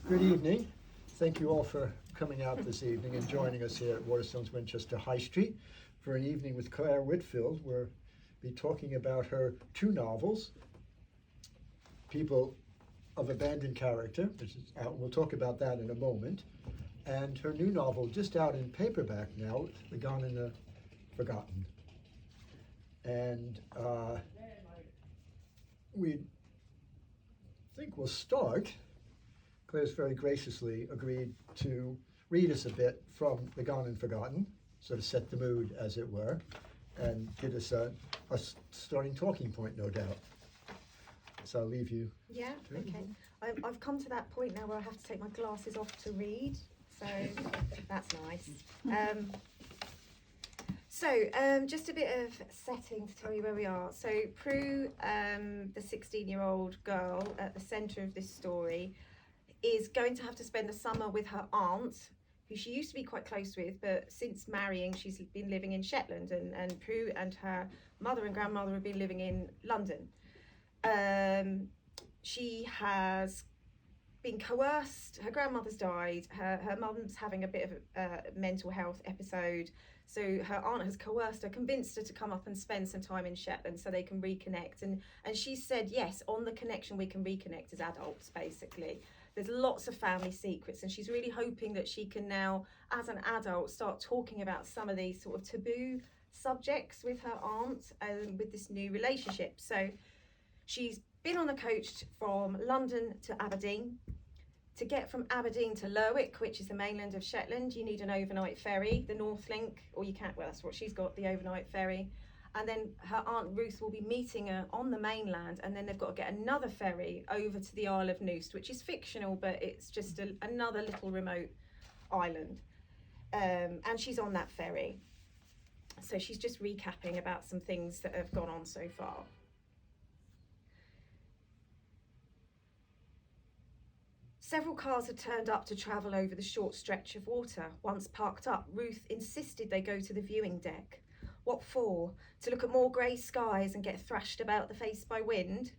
Good evening. Thank you all for coming out this evening and joining us here at Waterstones Winchester High Street for an evening with Clare Whitfield. We'll be talking about her two novels, People of Abandoned Character, which is out. We'll talk about that in a moment, and her new novel, just out in paperback now, The Gone and the Forgotten. And we think we'll start. Claire's very graciously agreed to read us a bit from The Gone and Forgotten, sort of set the mood, as it were, and give us a starting talking point, no doubt. So I'll leave you. Yeah, okay. I've come to that point now where I have to take my glasses off to read, so that's nice. Just a bit of setting to tell you where we are. So Prue, the 16-year-old girl at the centre of this story, is going to have to spend the summer with her aunt, who she used to be quite close with, but since marrying she's been living in Shetland, and Prue and her mother and grandmother have been living in London. She has been coerced. Her grandmother's died. Her mum's having a bit of a mental health episode, so her aunt has coerced her, convinced her to come up and spend some time in Shetland so they can reconnect, and she said yes, on the connection we can reconnect as adults, basically. There's lots of family secrets, and she's really hoping that she can now, as an adult, start talking about some of these sort of taboo subjects with her aunt with this new relationship. So she's been on the coach from London to Aberdeen. To get from Aberdeen to Lerwick, which is the mainland of Shetland, you need an overnight ferry, the North Link, or you can't, well, that's what she's got, the overnight ferry. And then her Aunt Ruth will be meeting her on the mainland, and then they've got to get another ferry over to the Isle of Neust, which is fictional, but it's just another little remote island. And she's on that ferry. So she's just recapping about some things that have gone on so far. Several cars had turned up to travel over the short stretch of water. Once parked up, Ruth insisted they go to the viewing deck. What for? To look at more grey skies and get thrashed about the face by wind?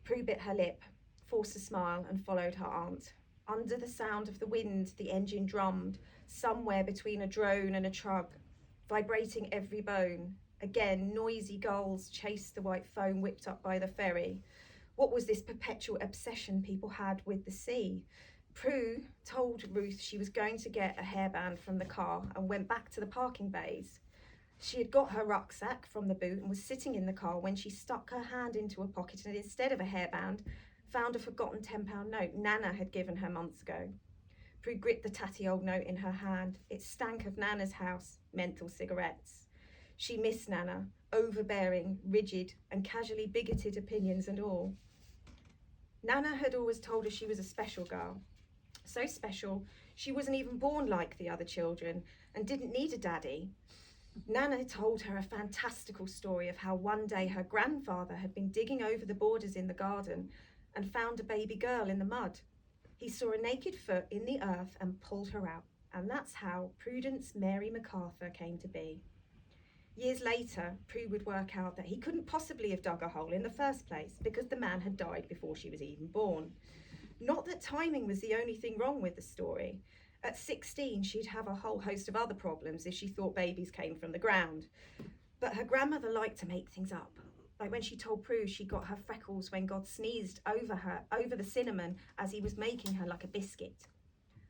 Prue bit her lip, forced a smile, and followed her aunt. Under the sound of the wind, the engine drummed, somewhere between a drone and a trug, vibrating every bone. Again, noisy gulls chased the white foam whipped up by the ferry. What was this perpetual obsession people had with the sea? Prue told Ruth she was going to get a hairband from the car and went back to the parking bays. She had got her rucksack from the boot and was sitting in the car when she stuck her hand into a pocket and instead of a hairband, found a forgotten £10 note Nana had given her months ago. Prue gripped the tatty old note in her hand. It stank of Nana's house, menthol cigarettes. She missed Nana, overbearing, rigid, and casually bigoted opinions and all. Nana had always told her she was a special girl. So special, she wasn't even born like the other children and didn't need a daddy. Nana told her a fantastical story of how one day her grandfather had been digging over the borders in the garden and found a baby girl in the mud. He saw a naked foot in the earth and pulled her out, and that's how Prudence Mary MacArthur came to be. Years later, Prue would work out that he couldn't possibly have dug a hole in the first place because the man had died before she was even born. Not that timing was the only thing wrong with the story. At 16, she'd have a whole host of other problems if she thought babies came from the ground. But her grandmother liked to make things up. Like when she told Prue she got her freckles when God sneezed over the cinnamon as he was making her like a biscuit.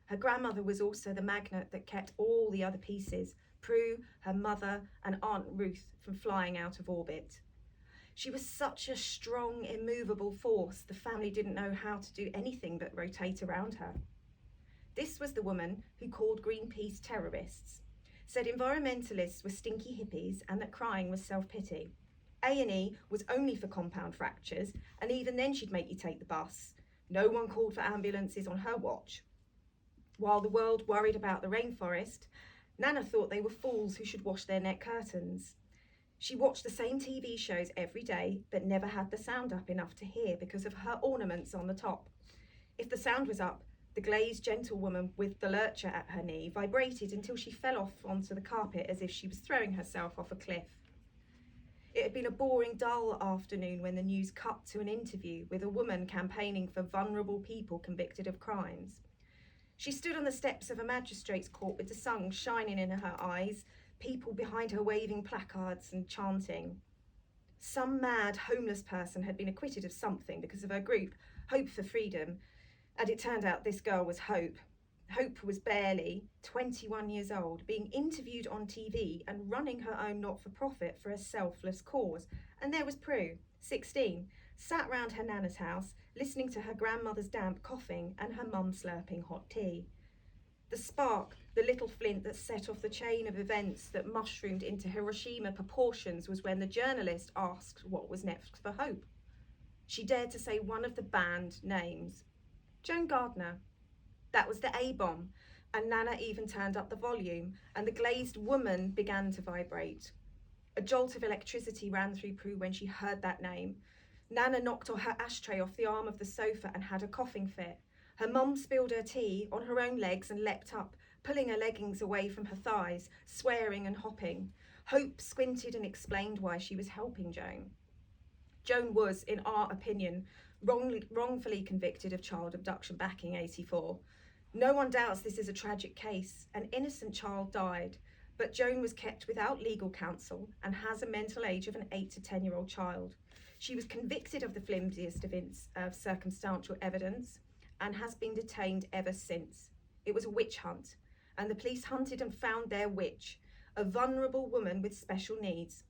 Her grandmother was also the magnet that kept all the other pieces, Prue, her mother, and Aunt Ruth, from flying out of orbit. She was such a strong, immovable force, the family didn't know how to do anything but rotate around her. This was the woman who called Greenpeace terrorists, said environmentalists were stinky hippies and that crying was self-pity. A&E was only for compound fractures, and even then she'd make you take the bus. No one called for ambulances on her watch. While the world worried about the rainforest, Nana thought they were fools who should wash their net curtains. She watched the same TV shows every day, but never had the sound up enough to hear because of her ornaments on the top. If the sound was up, the glazed gentlewoman with the lurcher at her knee vibrated until she fell off onto the carpet as if she was throwing herself off a cliff. It had been a boring, dull afternoon when the news cut to an interview with a woman campaigning for vulnerable people convicted of crimes. She stood on the steps of a magistrate's court with the sun shining in her eyes, people behind her waving placards and chanting. Some mad homeless person had been acquitted of something because of her group, Hope for Freedom, and it turned out this girl was Hope. Hope was barely 21 years old, being interviewed on TV and running her own not-for-profit for a selfless cause. And there was Prue, 16, sat round her nana's house, listening to her grandmother's damp coughing and her mum slurping hot tea. The spark, the little flint that set off the chain of events that mushroomed into Hiroshima proportions, was when the journalist asked what was next for Hope. She dared to say one of the banned names. Joan Gardner. That was the A-bomb, and Nana even turned up the volume, and the glazed woman began to vibrate. A jolt of electricity ran through Prue when she heard that name. Nana knocked her ashtray off the arm of the sofa and had a coughing fit. Her mum spilled her tea on her own legs and leapt up, pulling her leggings away from her thighs, swearing and hopping. Hope squinted and explained why she was helping Joan. Joan was, in our opinion, wrongfully convicted of child abduction back in '84. No one doubts this is a tragic case. An innocent child died, but Joan was kept without legal counsel and has a mental age of an 8 to 10-year-old child. She was convicted of the flimsiest of circumstantial evidence and has been detained ever since. It was a witch hunt, and the police hunted and found their witch, a vulnerable woman with special needs.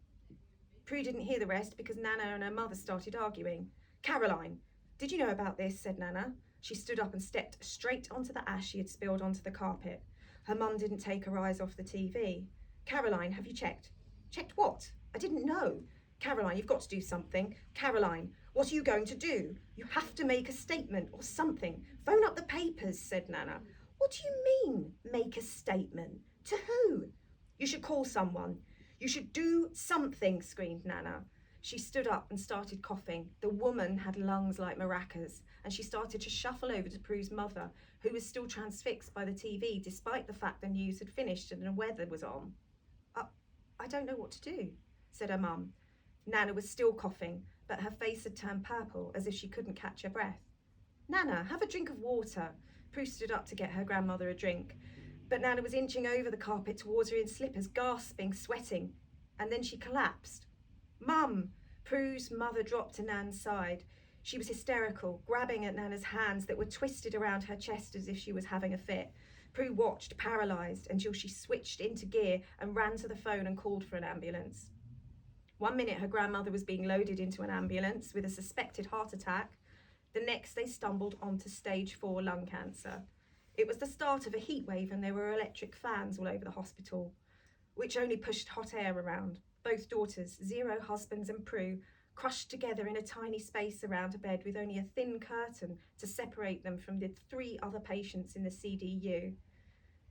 Prue didn't hear the rest because Nana and her mother started arguing. "Caroline, did you know about this?" said Nana. She stood up and stepped straight onto the ash she had spilled onto the carpet. Her mum didn't take her eyes off the TV. "Caroline, have you checked?" "Checked what? I didn't know." "Caroline, you've got to do something. Caroline, what are you going to do? You have to make a statement or something. Phone up the papers," said Nana. "What do you mean, make a statement? To who?" "You should call someone. You should do something," screamed Nana. She stood up and started coughing. The woman had lungs like maracas, and she started to shuffle over to Prue's mother, who was still transfixed by the TV, despite the fact the news had finished and the weather was on. I don't know what to do," said her mum. Nana was still coughing, but her face had turned purple, as if she couldn't catch her breath. "Nana, have a drink of water." Prue stood up to get her grandmother a drink, but Nana was inching over the carpet towards her in slippers, gasping, sweating, and then she collapsed. "Mum!" Prue's mother dropped to Nan's side. She was hysterical, grabbing at Nana's hands that were twisted around her chest as if she was having a fit. Prue watched, paralysed, until she switched into gear and ran to the phone and called for an ambulance. 1 minute her grandmother was being loaded into an ambulance with a suspected heart attack. The next they stumbled onto stage 4 lung cancer. It was the start of a heat wave and there were electric fans all over the hospital, which only pushed hot air around. Both daughters, Zero, husbands and Prue, crushed together in a tiny space around a bed with only a thin curtain to separate them from the 3 other patients in the CDU.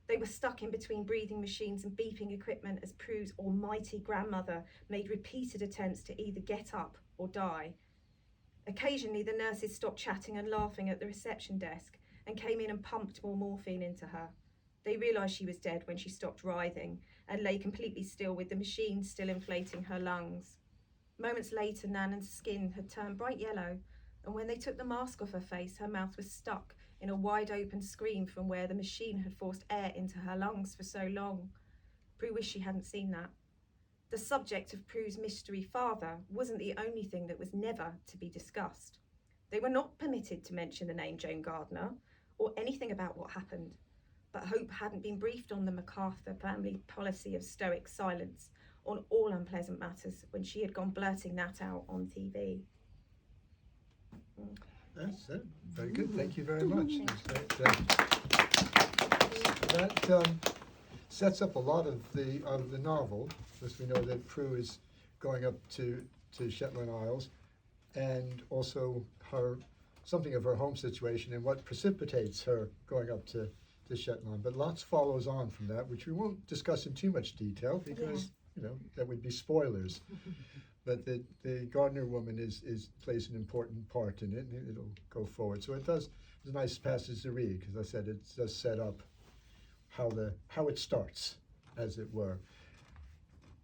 They were stuck in between breathing machines and beeping equipment as Prue's almighty grandmother made repeated attempts to either get up or die. Occasionally the nurses stopped chatting and laughing at the reception desk and came in and pumped more morphine into her. They realised she was dead when she stopped writhing and lay completely still with the machine still inflating her lungs. Moments later, Nana's skin had turned bright yellow, and when they took the mask off her face, her mouth was stuck in a wide-open scream from where the machine had forced air into her lungs for so long. Prue wished she hadn't seen that. The subject of Prue's mystery father wasn't the only thing that was never to be discussed. They were not permitted to mention the name Joan Gardner or anything about what happened, but Hope hadn't been briefed on the MacArthur family policy of stoic silence on all unpleasant matters when she had gone blurting that out on TV. That's it. Very good. Thank you very much. That sets up a lot of the novel, because we know that Prue is going up to Shetland Isles, and also something of her home situation and what precipitates her going up to Shetland. But lots follows on from that, which we won't discuss in too much detail because that would be spoilers. But the Gardner woman plays an important part in it, and it'll go forward. So it's a nice passage to read, because I said it does set up how it starts, as it were.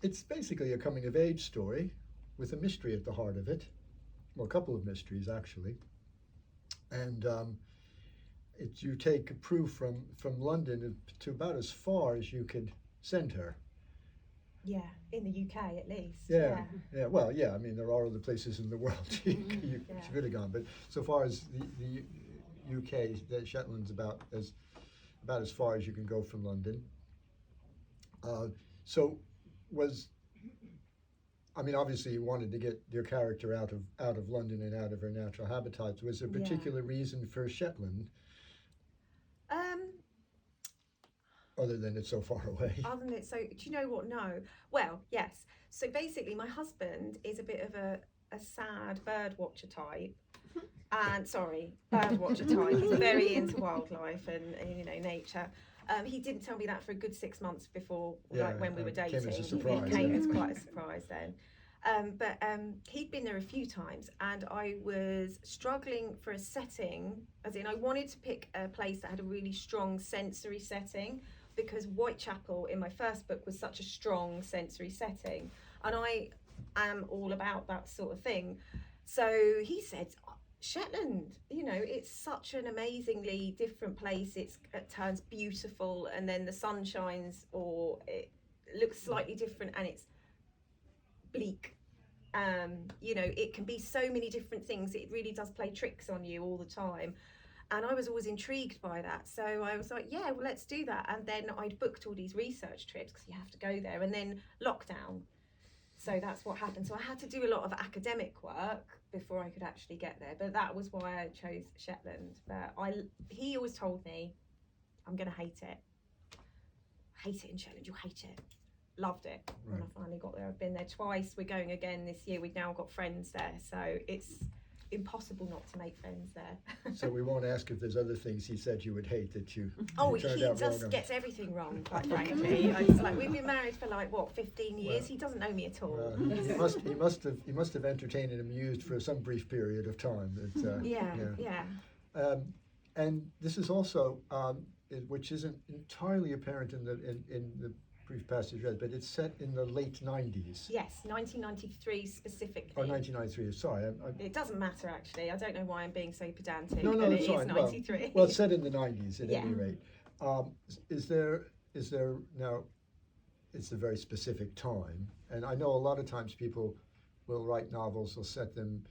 It's basically a coming of age story with a mystery at the heart of it. Well, a couple of mysteries actually. And you take a Prue from London to about as far as you could send her. Yeah, in the UK at least. Yeah. Well, yeah. I mean, there are other places in the world you could have gone, but so far as the UK, the Shetland's about as far as you can go from London. So was, I mean, obviously you wanted to get your character out of London and out of her natural habitats. Was there a particular reason for Shetland? Other than it's so far away. Other than it's so, do you know what? No. Well, yes. So basically, my husband is a bit of a sad bird watcher type. And bird watcher type. He's very into wildlife and nature. He didn't tell me that for a good 6 months before, like when we were dating. Came as a surprise. It came as quite a surprise then. But he'd been there a few times, and I was struggling for a setting, as in I wanted to pick a place that had a really strong sensory setting, because Whitechapel in my first book was such a strong sensory setting, and I am all about that sort of thing. So he said, Shetland, it's such an amazingly different place. It turns beautiful, and then the sun shines, or it looks slightly different, and it's bleak. It can be so many different things. It really does play tricks on you all the time. And I was always intrigued by that. So I was like, yeah, well, let's do that. And then I'd booked all these research trips because you have to go there. And then lockdown. So that's what happened. So I had to do a lot of academic work before I could actually get there. But that was why I chose Shetland. But he always told me, I'm going to hate it. Hate it in Shetland, you'll hate it. Loved it when I finally got there. I've been there twice. We're going again this year. We've now got friends there. So it's impossible not to make friends there. So we won't ask if there's other things he said you would hate that you he turned out just wrong gets everything wrong, quite frankly. It's like, we've been married for 15 years. Well, he doesn't know me at all. He must have entertained and amused for some brief period of time. And this is also, which isn't entirely apparent in the brief passage read, but it's set in the late 90s. Yes, 1993 specifically. Oh, 1993, sorry. It doesn't matter, actually. I don't know why I'm being so pedantic. No, it's fine. 93. Well, it's set in the 90s at any rate. Is there now, it's a very specific time, and I know a lot of times people will write novels, will set them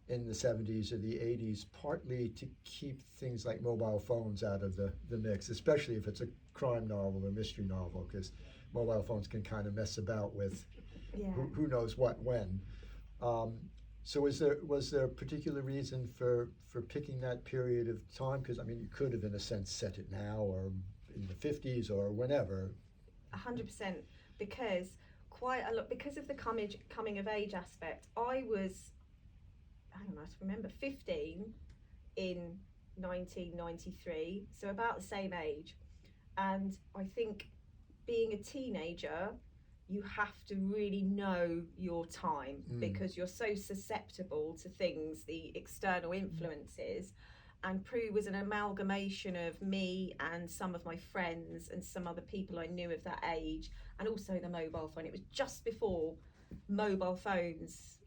in the 70s or the 80s, partly to keep things like mobile phones out of the mix, especially if it's a crime novel or mystery novel, because mobile phones can kind of mess about with who knows what when. So was there a particular reason for picking that period of time? Because I mean, you could have in a sense set it now or in the 50s or whenever. 100%, because quite a lot, because of the coming of age aspect. I was, I don't know, I remember 15 in 1993, so about the same age. And I think being a teenager, you have to really know your time because you're so susceptible to things, the external influences. And Prue was an amalgamation of me and some of my friends and some other people I knew of that age, and also the mobile phone. It was just before mobile phones,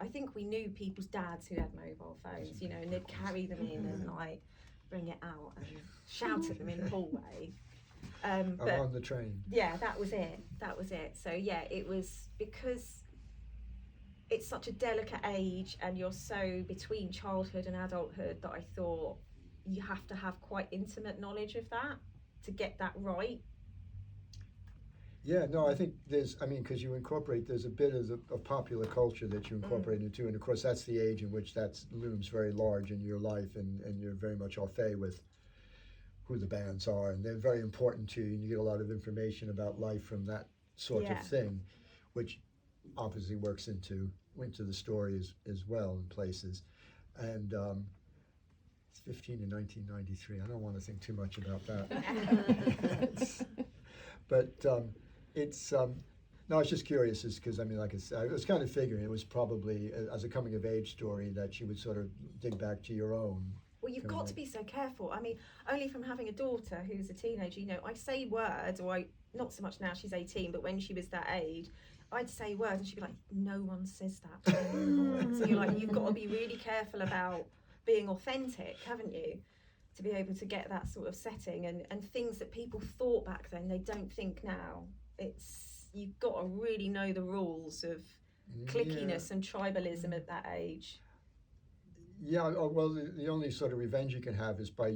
I think we knew people's dads who had mobile phones, and they'd carry them in and bring it out and shout at them in the hallway. But on the train. Yeah, that was it. So yeah, it was because it's such a delicate age and you're so between childhood and adulthood that I thought you have to have quite intimate knowledge of that to get that right. Yeah, no, I think because you incorporate, there's a bit of popular culture that you incorporate into, and of course that's the age in which that looms very large in your life, and you're very much au fait with who the bands are, and they're very important to you, and you get a lot of information about life from that sort of thing, which obviously works into the story as well in places. And it's 15 in 1993. I don't want to think too much about that. But it's no, I was just curious, because I mean, like I was kind of figuring it was probably as a coming of age story that you would sort of dig back to your own. Well, you've got to be so careful. I mean, only from having a daughter who's a teenager, I say words, or not so much now, she's 18, but when she was that age, I'd say words and she'd be like, no one says that anymore. So you're like, you've got to be really careful about being authentic, haven't you? to be able to get that sort of setting and things that people thought back then they don't think now. It's, you've got to really know the rules of clickiness and tribalism at that age. Yeah, well, the only sort of revenge you can have is by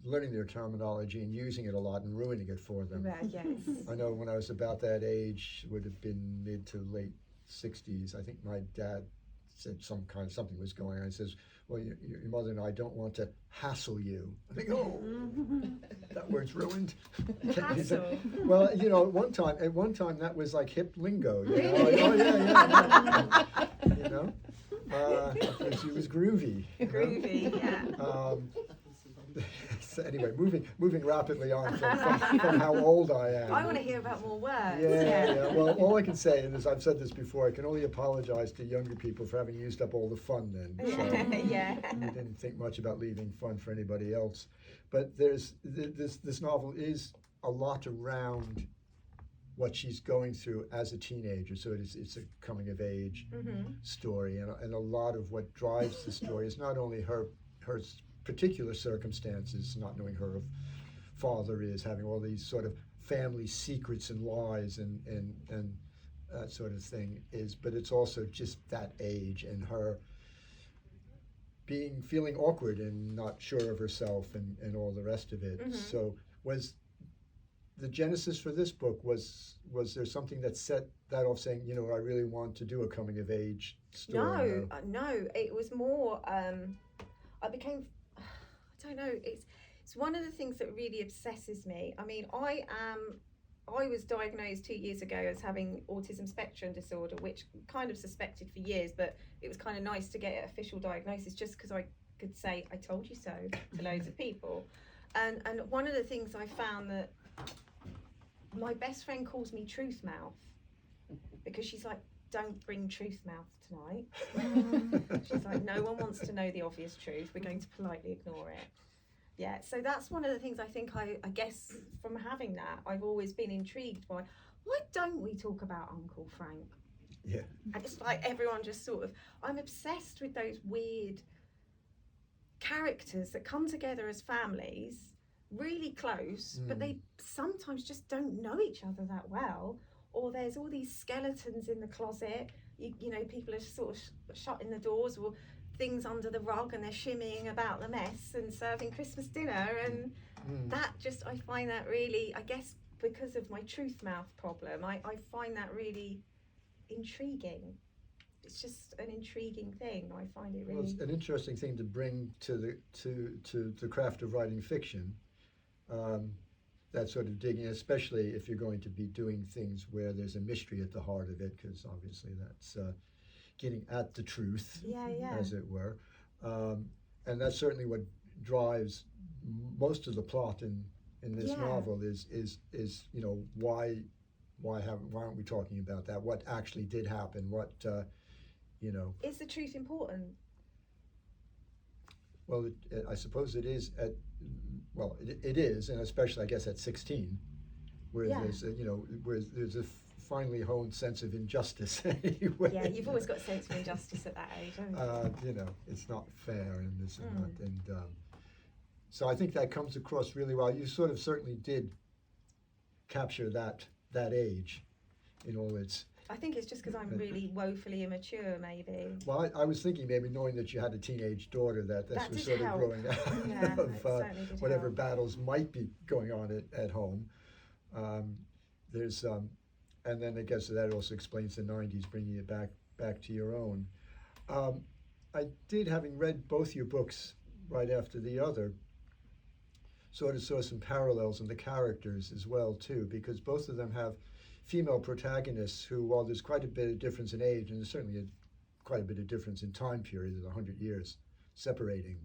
learning their terminology and using it a lot and ruining it for them. Yes. I know when I was about that age, would have been mid to late 60s, I think my dad said something was going on. He says, well, your mother and I don't want to hassle you. I think, oh, that word's ruined. Hassle. Well, you know, at one time that was like hip lingo. You know? Like, oh yeah. You know, it was groovy. Groovy, yeah. So anyway, moving rapidly on from how old I am. I want to hear about more words. Yeah. Well, all I can say, and as I've said this before, I can only apologize to younger people for having used up all the fun then. So Yeah. you didn't think much about leaving fun for anybody else. But there's this novel is a lot around what she's going through as a teenager. So it's a coming of age story, and a lot of what drives the story is not only her particular circumstances, not knowing who her father is, having all these sort of family secrets and lies and that sort of thing but it's also just that age and her feeling awkward and not sure of herself and all the rest of it. So was the genesis for this book, was there something that set that off, saying, you know, I really want to do a coming of age story? No, it was more, I became, I don't know, it's one of the things that really obsesses me. I mean, I was diagnosed 2 years ago as having autism spectrum disorder, which kind of suspected for years, but it was kind of nice to get an official diagnosis just because I could say, I told you so to loads of people. And one of the things I found that my best friend calls me Truth Mouth, because she's like, don't bring Truth Mouth tonight. She's like, no one wants to know the obvious truth. We're going to politely ignore it. Yeah, so that's one of the things I think I guess from having that, I've always been intrigued by, why don't we talk about Uncle Frank? Yeah. And it's like everyone just sort of, I'm obsessed with those weird characters that come together as families, really close, but they sometimes just don't know each other that well. Or there's all these skeletons in the closet, you know, people are sort of shutting the doors or things under the rug and they're shimmying about the mess and serving Christmas dinner, and that just, I find that really, I guess because of my Truth Mouth problem, I find that really intriguing. It's just an intriguing thing. I find it really... Well, it's an interesting thing to bring to the craft of writing fiction. That sort of digging, especially if you're going to be doing things where there's a mystery at the heart of it, because obviously that's getting at the truth, as it were. And that's certainly what drives most of the plot in this novel is you know, why aren't we talking about that? What actually did happen? What you know? Is the truth important? Well, I suppose it is it is, and especially I guess at 16, where there's there's a finely honed sense of injustice. Anyway. Yeah, you've always got a sense of injustice at that age, haven't you? You know, it's not fair and this and that, and so I think that comes across really well. You sort of certainly did capture that age in all its... I think it's just because I'm really woefully immature, maybe. Well, I was thinking maybe knowing that you had a teenage daughter that was sort help. of growing out of whatever help. battles might be going on at home. There's and then I guess that also explains the 90s, bringing it back to your own. I did, having read both your books right after the other, sort of saw some parallels in the characters as well too, because both of them have female protagonists who, while there's quite a bit of difference in age, and there's certainly quite a bit of difference in time period, there's 100 years separating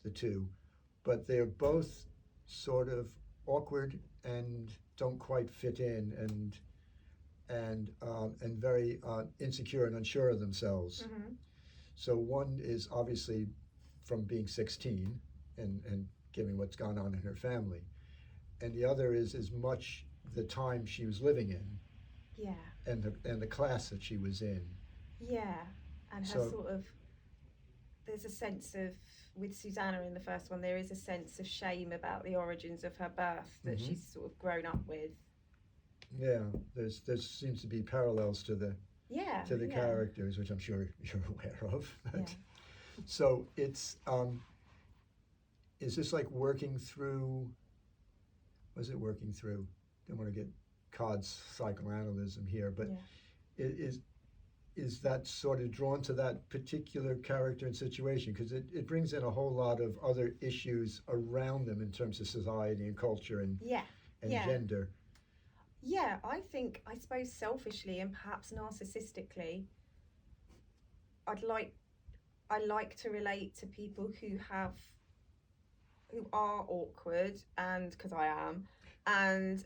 the two, but they're both sort of awkward and don't quite fit in, and very insecure and unsure of themselves. So one is obviously from being 16 and given what's gone on in her family, and the other is as much the time she was living in, and the class that she was in, and her sort of there's a sense of, with Susanna in the first one, there is a sense of shame about the origins of her birth that she's sort of grown up with. Yeah, there seems to be parallels to the characters, which I'm sure you're aware of. So it's is this like working through? Was it working through? Don't want to get Codd's psychoanalysis here, but is that sort of drawn to that particular character and situation, because it brings in a whole lot of other issues around them in terms of society and culture and gender. Yeah, I suppose selfishly and perhaps narcissistically, I like to relate to people who are awkward, and because I am, and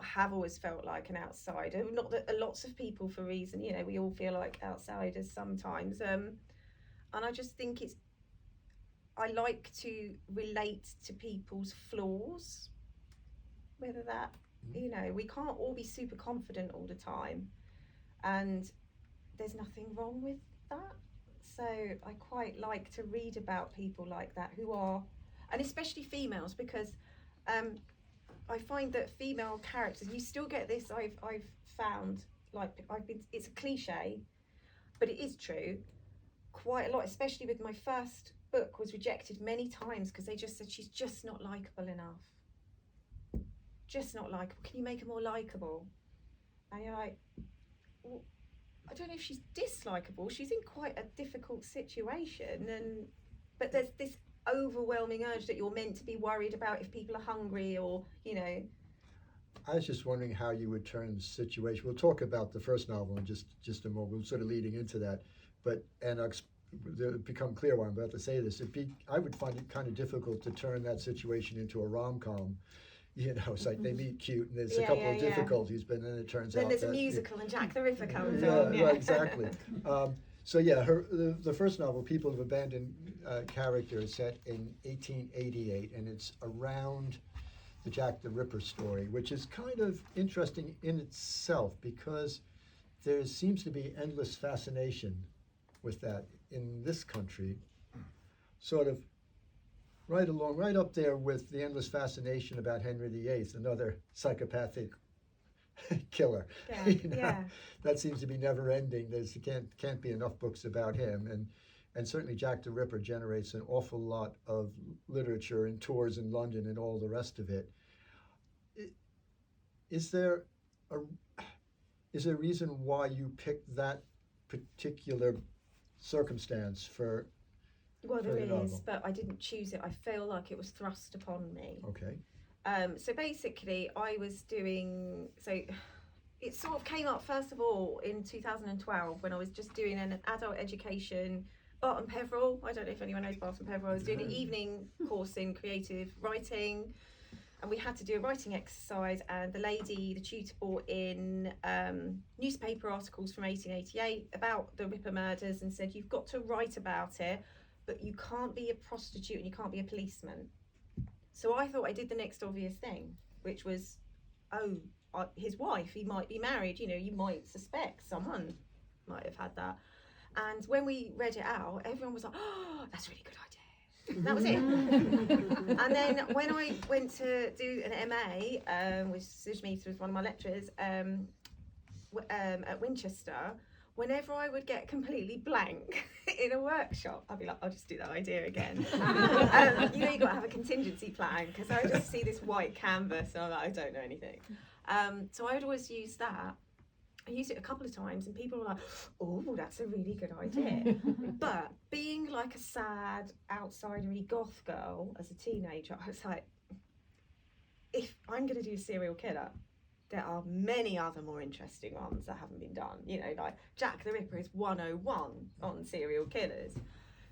have always felt like an outsider. Not that lots of people, for reason, we all feel like outsiders sometimes. And I just think I like to relate to people's flaws, whether that, we can't all be super confident all the time, and there's nothing wrong with that. So I quite like to read about people like that who are, and especially females, because I find that female characters, you still get this, I've found, it's a cliche, but it is true, quite a lot, especially with my first book, was rejected many times because they just said she's just not likeable enough. Just not likeable. Can you make her more likeable? And you're like, well, I don't know if she's dislikable. She's in quite a difficult situation, but there's this overwhelming urge that you're meant to be worried about if people are hungry, or I was just wondering how you would turn the situation. We'll talk about the first novel in just a moment. We're sort of leading into that, and it'll become clear why I'm about to say this. I would find it kind of difficult to turn that situation into a rom-com. It's like they meet cute, and there's a couple of difficulties, but then it turns out then there's a musical and Jack the Ripper comes on. Right, exactly. The first novel, People of Abandoned Character, is set in 1888, and it's around the Jack the Ripper story, which is kind of interesting in itself because there seems to be endless fascination with that in this country, sort of right up there with the endless fascination about Henry VIII, another psychopathic killer. That seems to be never ending. There can't be enough books about him, and certainly Jack the Ripper generates an awful lot of literature and tours in London and all the rest of it. Is there a reason why you picked that particular circumstance for? Well, there the novel? is, but I didn't choose it. I feel like it was thrust upon me. Okay. So basically, it sort of came up first of all in 2012 when I was just doing an adult education, Barton Peveril. I don't know if anyone knows Barton Peveril. I was doing an evening course in creative writing, and we had to do a writing exercise, and the tutor brought in newspaper articles from 1888 about the Ripper murders and said, you've got to write about it, but you can't be a prostitute and you can't be a policeman. So I thought I did the next obvious thing, which was, his wife, he might be married, you might suspect someone might have had that. And when we read it out, everyone was like, oh, that's a really good idea. And that was it. And then when I went to do an MA, which Sujmeeta was one of my lecturers, at Winchester, whenever I would get completely blank in a workshop, I'd be like, I'll just do that idea again. You got to have a contingency plan, because I just see this white canvas and I'm like, I don't know anything. So I would always use that. I used it a couple of times and people were like, oh, that's a really good idea. But being like a sad, outsidery goth girl as a teenager, I was like, if I'm going to do a serial killer, there are many other more interesting ones that haven't been done. Like Jack the Ripper is 101 on serial killers.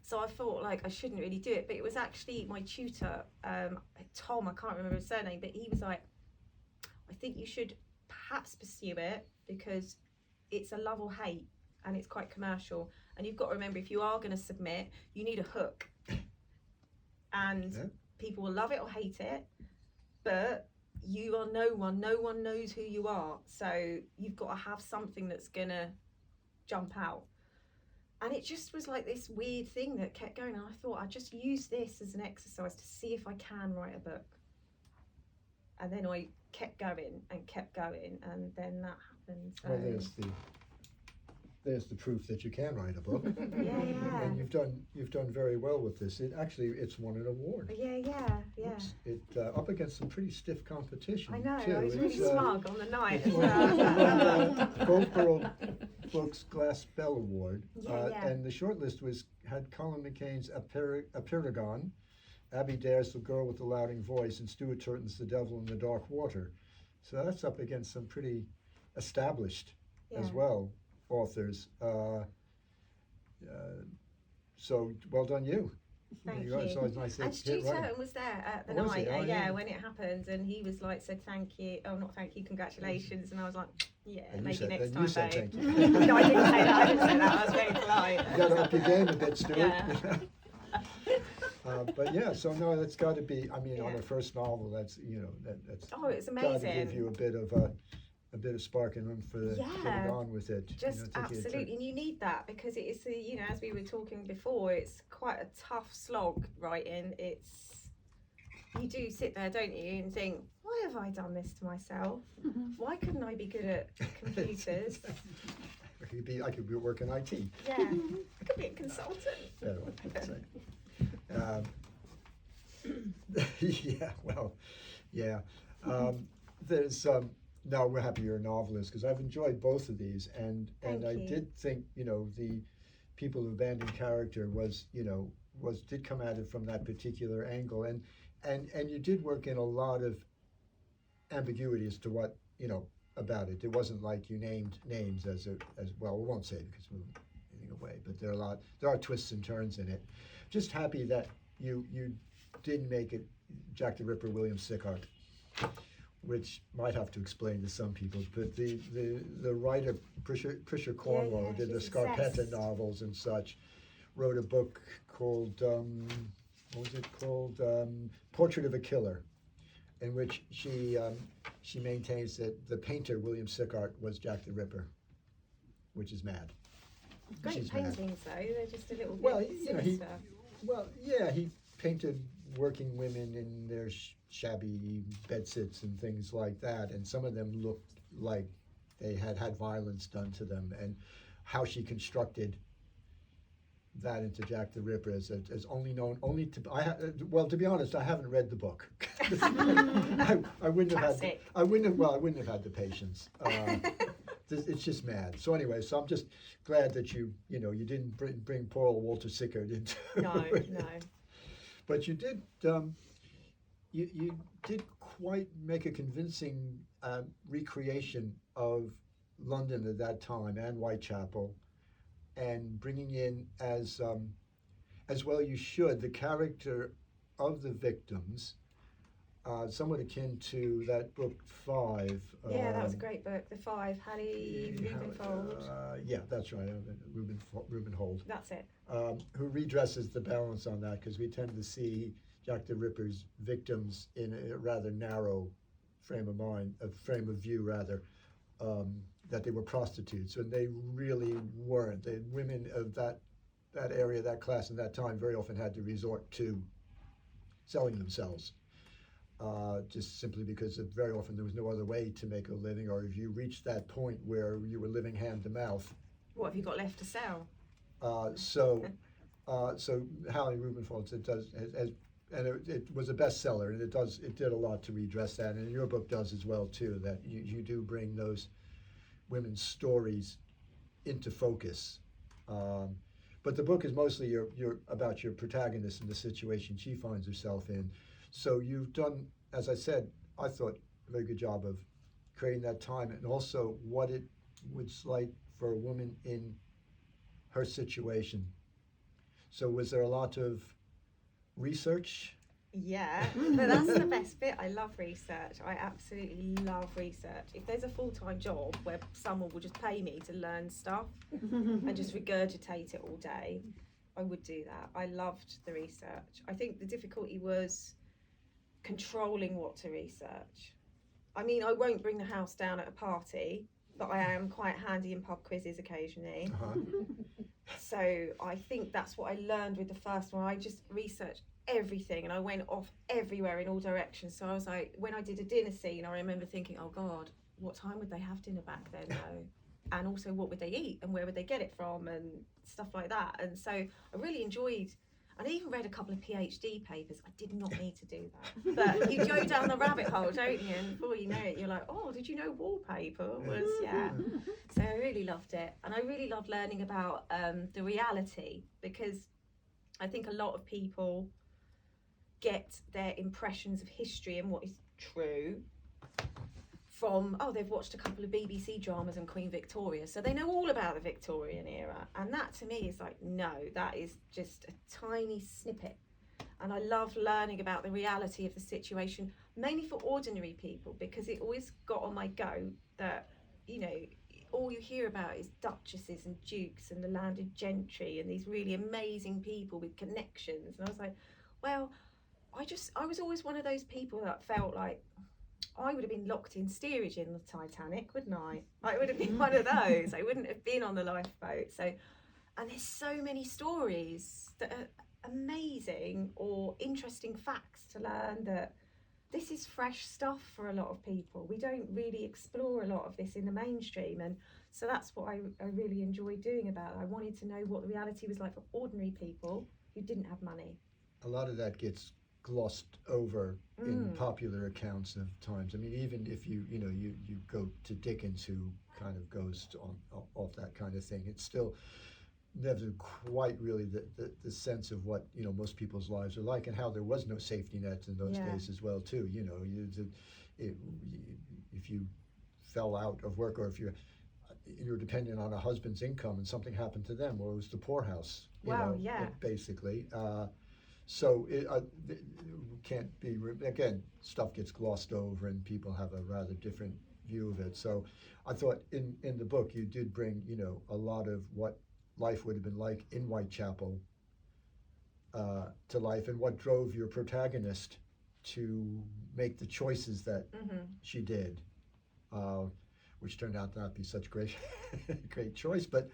So I thought I shouldn't really do it. But it was actually my tutor, Tom, I can't remember his surname, but he was like, I think you should perhaps pursue it because it's a love or hate and it's quite commercial. And you've got to remember, if you are going to submit, you need a hook. And people will love it or hate it, but you are no one knows who you are, so you've got to have something that's gonna jump out. And it just was like this weird thing that kept going. And I thought I'd just use this as an exercise to see if I can write a book. And then I kept going, and then that happened. So. Well, there's the proof that you can write a book. Yeah. And you've done very well with this. It's won an award. Yeah. Oops. It up against some pretty stiff competition. I know. Too. I was really smug on the night as It's well. Goldsboro Books Glass Bell Award. Yeah. And the shortlist had Colin McCain's Apiragon, Abby Dare's The Girl with the Louding Voice, and Stuart Turton's The Devil in the Dark Water. So that's up against some pretty established as well authors. So well done you. Thank you. It's always nice to And Stu hit right. Turton was there at the Was he? night, Oh, yeah. when it happened, and he was like, said thank you. Oh, not thank you, congratulations. And I was like, yeah, And maybe next and time, you said babe. thank you. No, I didn't say that. I was very polite. You gotta up your game a bit, Stuart. Yeah. But yeah, so no, that's got to be. I mean, on Yeah. a first novel, that's that's. Oh, it's Got to give you amazing. a bit of spark and room for getting on with it. Just taking it to- absolutely, and you need that because it is, as we were talking before, it's quite a tough slog writing. You do sit there, don't you, and think, why have I done this to myself? Why couldn't I be good at computers? I could be working IT. Yeah, I could be a consultant. Yeah, well, I'd say. Yeah, well, yeah. There's no, we're happy you're a novelist because I've enjoyed both of these, and Thank I you. did think the People Who Abandoned Character did come at it from that particular angle, and you did work in a lot of ambiguity as to what about it. It wasn't like you named names as well. We won't say it because we're giving away, but there are twists and turns in it. Just happy that you did make it Jack the Ripper, William Sickhart, which might have to explain to some people, but the writer Prisha Cornwell, who did the she's Scarpetta obsessed. novels and such, wrote a book called what was it called? Portrait of a Killer, in which she maintains that the painter William Sickhart was Jack the Ripper, which is mad. Great She's mad. paintings though, they're just a little Well, bit sinister. he painted working women in their shabby bedsits and things like that, and some of them looked like they had violence done to them, and how she constructed that into Jack the Ripper is only known to be honest, I haven't read the book. I wouldn't have Classic. I wouldn't have had the patience. It's just mad. So anyway, so I'm just glad that you didn't bring poor old Walter Sickert into No. But you did you did quite make a convincing recreation of London at that time and Whitechapel, and bringing in as well you should the character of the victims, somewhat akin to that book 5. Yeah, that was a great book. The 5, Hallie Rubenfold. Yeah, that's right, Rubenhold. That's it. Who redresses the balance on that, because we tend to see Jack the Ripper's victims in a rather narrow frame of view rather, that they were prostitutes, and they really weren't. The women of that area, that class, and that time very often had to resort to selling themselves, just simply because very often there was no other way to make a living, or if you reached that point where you were living hand to mouth. What have you got left to sell? So Hallie Rubenfold, it was a bestseller, and it did a lot to redress that, and your book does as well too. That you do bring those women's stories into focus, but the book is mostly about your protagonist and the situation she finds herself in. So you've done, as I said, I thought a very good job of creating that time, and also what it was like for a woman in her situation. So was there a lot of research? Yeah, but that's the best bit. I love research. I absolutely love research. If there's a full-time job where someone will just pay me to learn stuff and just regurgitate it all day, I would do that. I loved the research. I think the difficulty was controlling what to research. I mean, I won't bring the house down at a party, but I am quite handy in pub quizzes occasionally. So I think that's what I learned with the first one. I just researched everything and I went off everywhere in all directions. So I was like, when I did a dinner scene, I remember thinking, oh God, what time would they have dinner back then though? And also what would they eat and where would they get it from and stuff like that. And so I really enjoyed, and I even read a couple of PhD papers. I did not need to do that. But you go down the rabbit hole, don't you? And before you know it, you're like, oh, did you know wallpaper was, yeah. So I really loved it. And I really loved learning about the reality, because I think a lot of people get their impressions of history and what is true from, oh, they've watched a couple of BBC dramas on Queen Victoria, so they know all about the Victorian era. And that to me is like, no, that is just a tiny snippet. And I love learning about the reality of the situation, mainly for ordinary people, because it always got on my goat that, you know, all you hear about is duchesses and dukes and the landed gentry and these really amazing people with connections. And I was like, well, I was always one of those people that felt like I would have been locked in steerage in the Titanic, wouldn't I? I would have been one of those. I wouldn't have been on the lifeboat. So, and there's so many stories that are amazing or interesting facts to learn, that this is fresh stuff for a lot of people. We don't really explore a lot of this in the mainstream. And so that's what I really enjoyed doing about it. I wanted to know what the reality was like for ordinary people who didn't have money. A lot of that gets glossed over in popular accounts of times. I mean, even if you go to Dickens, who kind of goes off that kind of thing, it's still never quite really the sense of what most people's lives are like, and how there was no safety nets in those days as well too. If you fell out of work, or if you're dependent on a husband's income and something happened to them, well, it was the poorhouse. Basically. So it can't be, again, stuff gets glossed over and people have a rather different view of it. So I thought in the book you did bring, a lot of what life would have been like in Whitechapel to life, and what drove your protagonist to make the choices that she did, which turned out to not be such great choice, but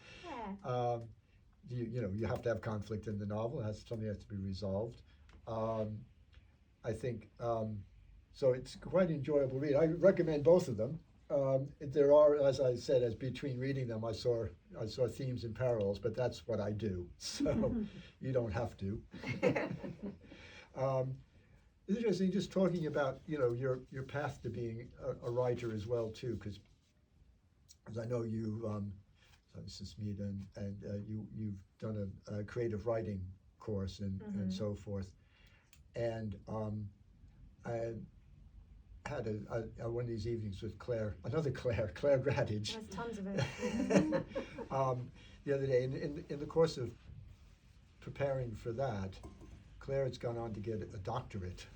you have to have conflict in the novel. Something has to be resolved. I think so. It's quite an enjoyable read. I recommend both of them. There are, as I said, as between reading them, I saw themes and parallels, but that's what I do. So you don't have to. It's interesting just talking about your path to being a writer as well too, because as I know you. Mrs. Mead, and you've done a creative writing course and so forth. And I had one of these evenings with Clare Gradage. There's tons of it. The other day, in the course of preparing for that, Clare had gone on to get a doctorate.